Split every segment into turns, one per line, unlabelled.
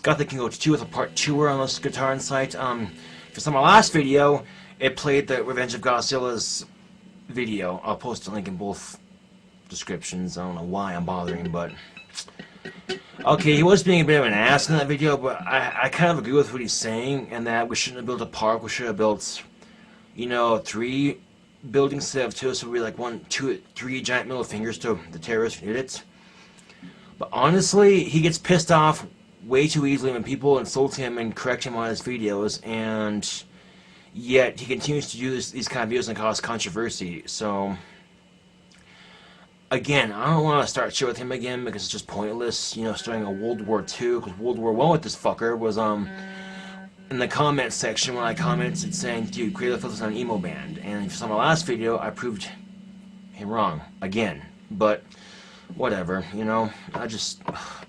Got the King of 2 with a part 2 on this Guitar Insight. For some of my last video, it played the Revenge of Godzilla's video. I'll post a link in both descriptions. I don't know why I'm bothering, but... Okay, he was being a bit of an ass in that video, but I kind of agree with what he's saying, and that we shouldn't have built a park, we should have built, you know, 3 buildings instead of 2, so we'd be like 1, 2, 3 giant middle fingers to the terrorists who did it. But honestly, he gets pissed off way too easily when people insult him and correct him on his videos, and yet he continues to do these kind of videos and cause controversy. So again, I don't want to start shit with him again because it's just pointless, you know, starting a World War II, because World War I with this fucker was in the comment section when I commented saying, dude, Creative Filth is on an emo band, and for my last video I proved him wrong again. But whatever, you know,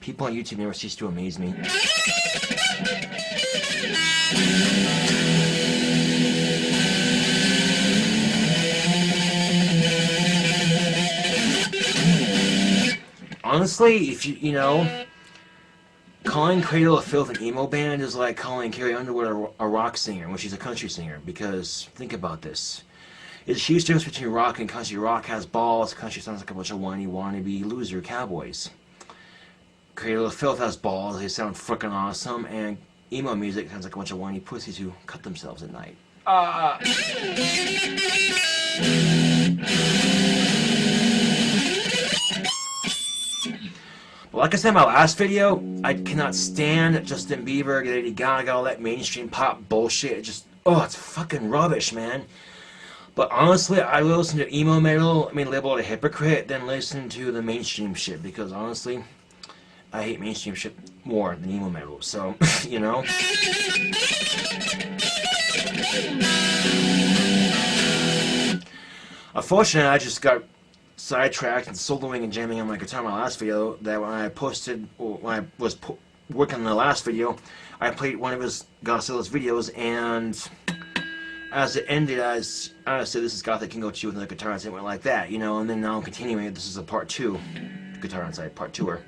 people on YouTube never cease to amaze me. Honestly, if you know, calling Cradle of Filth an emo band is like calling Carrie Underwood a rock singer when she's a country singer, because think about this. There's a huge difference between rock and country. Rock has balls, country sounds like a bunch of whiny, wannabe loser cowboys. Cradle of Filth has balls, they sound frickin' awesome, and emo music sounds like a bunch of whiny pussies who cut themselves at night. But like I said in my last video, I cannot stand Justin Bieber, Lady Gaga, all that mainstream pop bullshit. It's fucking rubbish, man. But honestly, I listen to emo metal, label it a hypocrite, than listen to the mainstream shit, because honestly, I hate mainstream shit more than emo metal, so, you know. Unfortunately, I just got sidetracked and soloing and jamming on my guitar in my last video, that when I was working on the last video, I played one of Godzilla's videos, and as it ended, I said, this is Gothic King of 2 with another guitar insight, went like that, you know, and then now I'm continuing it. This is a part 2 guitar insight, part 2-er.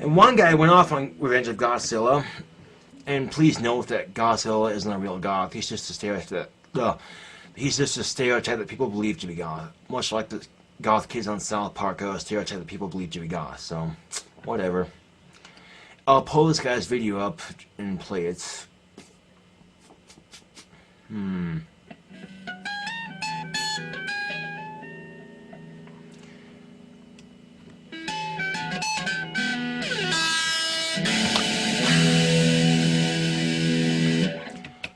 And one guy went off on Revenge of Godzilla. And please note that Godzilla isn't a real goth. He's just a stereotype. He's just a stereotype that people believe to be goth. Much like the goth kids on South Park are a stereotype that people believe to be goth. So, whatever. I'll pull this guy's video up and play it.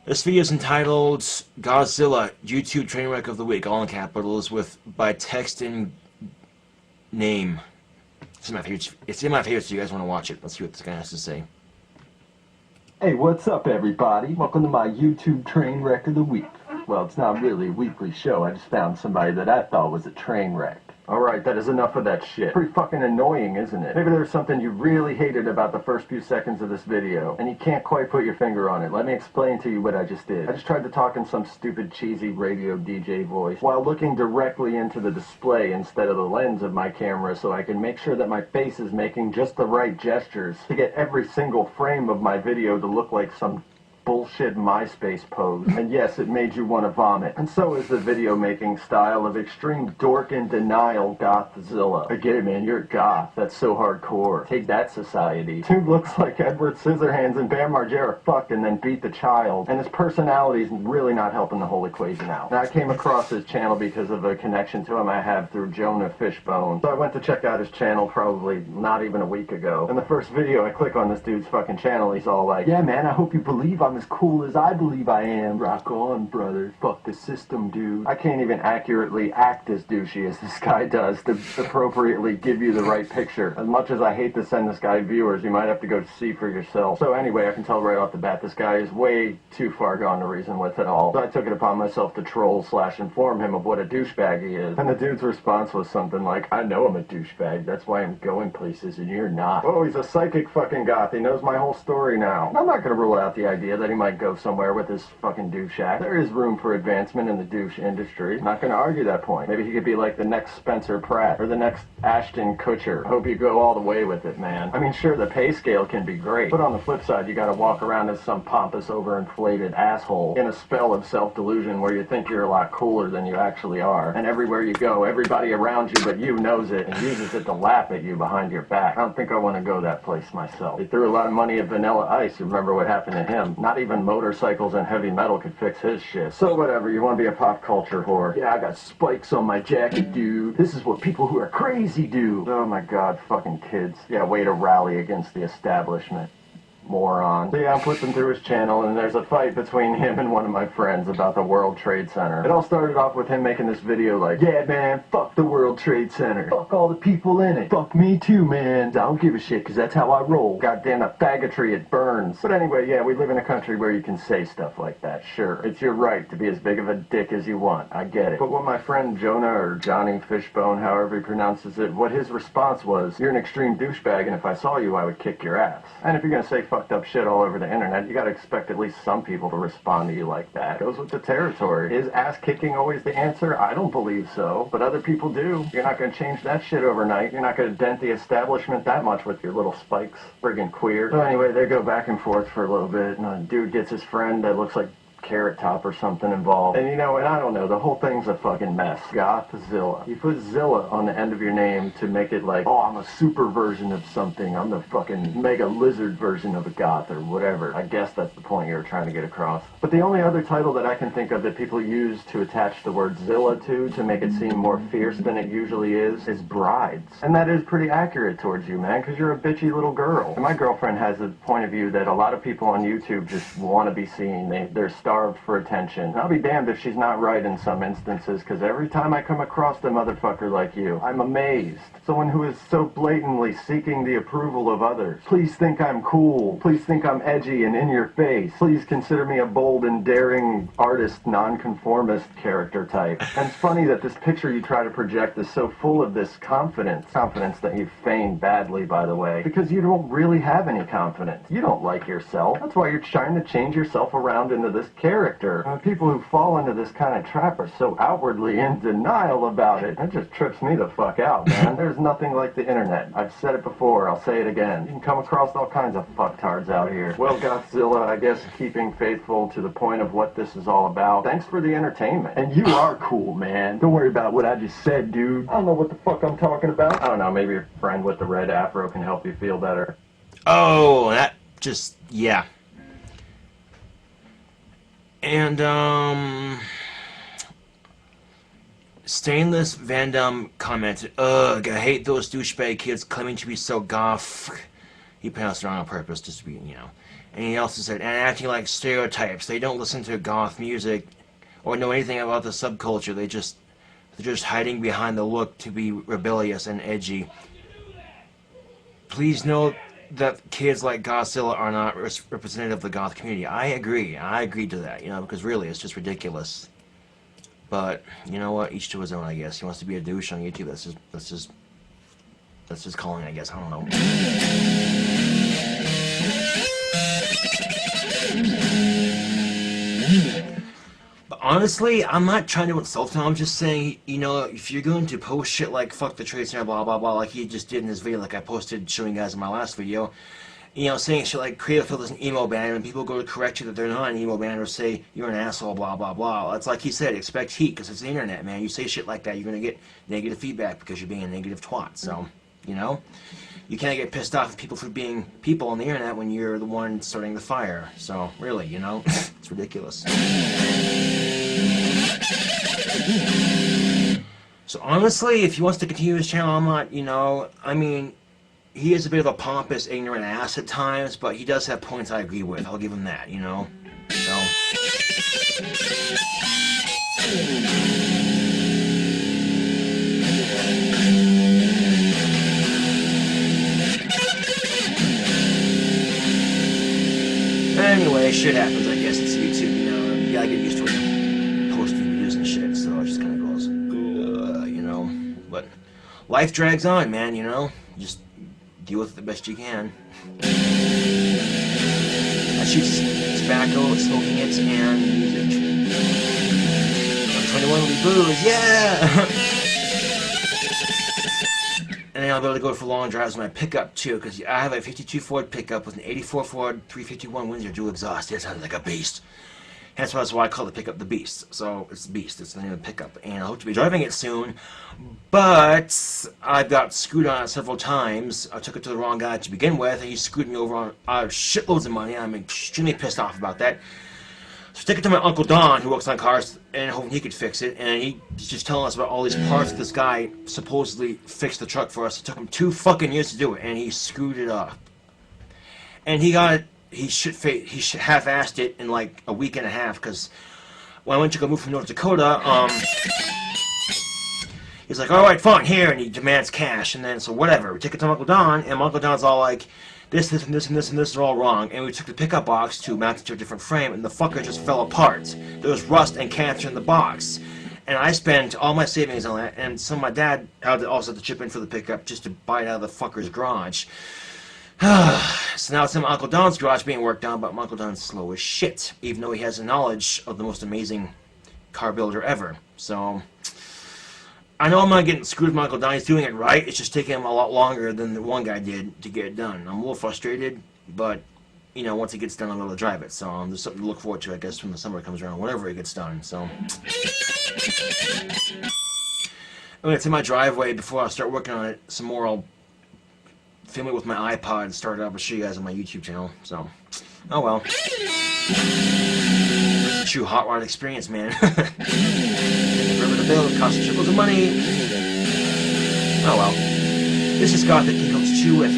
This video is entitled Godzilla YouTube Trainwreck of the Week, all in capitals, by text and name. It's in my favorites, so you guys want to watch it. Let's see what this guy has to say.
Hey, what's up everybody? Welcome to my YouTube Trainwreck of the Week. Well, it's not really a weekly show. I just found somebody that I thought was a train wreck. Alright, that is enough of that shit. Pretty fucking annoying, isn't it? Maybe there's something you really hated about the first few seconds of this video, and you can't quite put your finger on it. Let me explain to you what I just did. I just tried to talk in some stupid cheesy radio DJ voice while looking directly into the display instead of the lens of my camera, so I can make sure that my face is making just the right gestures to get every single frame of my video to look like some bullshit MySpace pose. And yes, it made you want to vomit. And so is the video making style of extreme dork and denial Gothzilla. I get it, man, you're a goth. That's so hardcore. Take that, society. Dude looks like Edward Scissorhands and Bam Margera fucked and then beat the child. And his personality's really not helping the whole equation out. Now, I came across his channel because of a connection to him I have through Jonah Fishbone. So I went to check out his channel probably not even a week ago. And the first video I click on this dude's fucking channel, he's all like, yeah man, I hope you believe I'm I'm as cool as I believe I am. Rock on, brother. Fuck the system, dude. I can't even accurately act as douchey as this guy does to appropriately give you the right picture. As much as I hate to send this guy viewers, you might have to go see for yourself. So anyway, I can tell right off the bat, this guy is way too far gone to reason with it all. So I took it upon myself to troll/inform him of what a douchebag he is. And the dude's response was something like, I know I'm a douchebag, that's why I'm going places and you're not. Oh, he's a psychic fucking goth. He knows my whole story now. I'm not gonna rule out the idea that he might go somewhere with his fucking douche act. There is room for advancement in the douche industry. I'm not gonna argue that point. Maybe he could be like the next Spencer Pratt or the next Ashton Kutcher. Hope you go all the way with it, man. I mean, sure, the pay scale can be great, but on the flip side, you gotta walk around as some pompous, overinflated asshole in a spell of self-delusion where you think you're a lot cooler than you actually are. And everywhere you go, everybody around you but you knows it and uses it to laugh at you behind your back. I don't think I want to go that place myself. They threw a lot of money at Vanilla Ice. You remember what happened to him? Not even motorcycles and heavy metal could fix his shit. So whatever, you want to be a pop culture whore. Yeah, I got spikes on my jacket, dude. This is what people who are crazy do. Oh my god, fucking kids. Yeah, way to rally against the establishment. Moron. So yeah, I'm flipping through his channel and there's a fight between him and one of my friends about the World Trade Center. It all started off with him making this video like, yeah man, fuck the World Trade Center. Fuck all the people in it. Fuck me too, man. I don't give a shit because that's how I roll. Goddamn, a faggotry, it burns. But anyway, yeah, we live in a country where you can say stuff like that, sure. It's your right to be as big of a dick as you want. I get it. But what my friend Jonah, or Johnny Fishbone, however he pronounces it, what his response was, you're an extreme douchebag and if I saw you, I would kick your ass. And if you're gonna say fucked up shit all over the internet, you gotta expect at least some people to respond to you like that. Goes with the territory. Is ass kicking always the answer? I don't believe so, but other people do. You're not gonna change that shit overnight. You're not gonna dent the establishment that much with your little spikes. Friggin' queer. So anyway, they go back and forth for a little bit, and a dude gets his friend that looks like Carrot Top or something involved. And you know, and I don't know, the whole thing's a fucking mess. Gothzilla. You put Zilla on the end of your name to make it like, oh, I'm a super version of something. I'm the fucking mega lizard version of a goth or whatever. I guess that's the point you were trying to get across. But the only other title that I can think of that people use to attach the word Zilla to make it seem more fierce than it usually is Brides. And that is pretty accurate towards you, man, because you're a bitchy little girl. And my girlfriend has a point of view that a lot of people on YouTube just want to be seen. They're starved for attention. And I'll be damned if she's not right in some instances, because every time I come across a motherfucker like you, I'm amazed. Someone who is so blatantly seeking the approval of others. Please think I'm cool. Please think I'm edgy and in your face. Please consider me a bold and daring artist, nonconformist character type. And it's funny that this picture you try to project is so full of this confidence that you feign badly, by the way, because you don't really have any confidence. You don't like yourself. That's why you're trying to change yourself around into this character. And people who fall into this kind of trap are so outwardly in denial about it. It just trips me the fuck out, man. There's nothing like the internet. I've said it before, I'll say it again. You can come across all kinds of fucktards out here. Well, Gothzilla, I guess keeping faithful to the point of what this is all about. Thanks for the entertainment. And you are cool, man. Don't worry about what I just said, dude. I don't know what the fuck I'm talking about. I don't know, maybe your friend with the red afro can help you feel better.
Oh, that just, yeah. And, Stainless Van Damme commented, ugh, I hate those douchebag kids claiming to be so goth. He pronounced it wrong on purpose, just to be, you know. And he also said, and acting like stereotypes. They don't listen to goth music or know anything about the subculture. They're just hiding behind the look to be rebellious and edgy. Please note that kids like Godzilla are not representative of the goth community. I agree. I agree to that, you know, because really, it's just ridiculous. But, you know what? Each to his own, I guess. He wants to be a douche on YouTube. That's his calling, I guess. I don't know. But honestly, I'm not trying to insult him. I'm just saying, you know, if you're going to post shit like fuck the Trade Center, blah, blah, blah, like he just did in this video, like I posted showing you guys in my last video, you know, saying shit like Creative Field is an emo band, and people go to correct you that they're not an emo band, or say you're an asshole, blah, blah, blah. It's like he said, expect heat, because it's the internet, man. You say shit like that, you're going to get negative feedback because you're being a negative twat. So, you know, you can't get pissed off at people for being people on the internet when you're the one starting the fire. So, really, you know, it's ridiculous. So, honestly, if he wants to continue his channel, I'm not, you know, I mean, he is a bit of a pompous, ignorant ass at times, but he does have points I agree with. I'll give him that, you know. Anyway, shit happens, I guess. It's YouTube, you know. You gotta get used to it. Posting videos and shit, so it just kind of goes, you know. But life drags on, man, you know. You just deal with it the best you can. I shoot tobacco, smoking it, and music. I'm 21 will be booze, yeah! And then I'll be able to go for long drives with my pickup too, because I have a 52 Ford pickup with an 84 Ford 351 Windsor dual exhaust. It sounds like a beast. Hence that's why I call the pickup the Beast. So it's the Beast. It's the name of the pickup, and I hope to be driving it soon. But I got screwed on it several times. I took it to the wrong guy to begin with, and he screwed me over on shitloads of money. I'm extremely pissed off about that. So I took it to my Uncle Don, who works on cars, and hoping he could fix it. And he's just telling us about all these parts that this guy supposedly fixed the truck for us. It took him 2 fucking years to do it, and he screwed it up. And he got it. He half-assed it in like a week and a half, because when I went to go move from North Dakota, he's like, all right, fine, here, and he demands cash. And then so whatever, we take it to Uncle Don, and Uncle Don's all like, this, and this, and this, and this are all wrong. And we took the pickup box to mount it to a different frame, and the fucker just fell apart. There was rust and cancer in the box. And I spent all my savings on that, and so my dad also had to chip in for the pickup just to buy it out of the fucker's garage. So now it's in my Uncle Don's garage being worked on, but my Uncle Don's slow as shit, even though he has the knowledge of the most amazing car builder ever. So I know I'm not getting screwed with my Uncle Don. He's doing it right. It's just taking him a lot longer than the one guy did to get it done. I'm a little frustrated, but you know, once it gets done, I'll be able to drive it. So there's something to look forward to, I guess, when the summer comes around, whenever it gets done. So I'm gonna take my driveway before I start working on it some more. I'll film it with my iPod and start it up and show you guys on my YouTube channel. So, oh well. True hot rod experience, man. River to build, cost shitloads of money. Oh well. This is Scott, the King Comes 2 with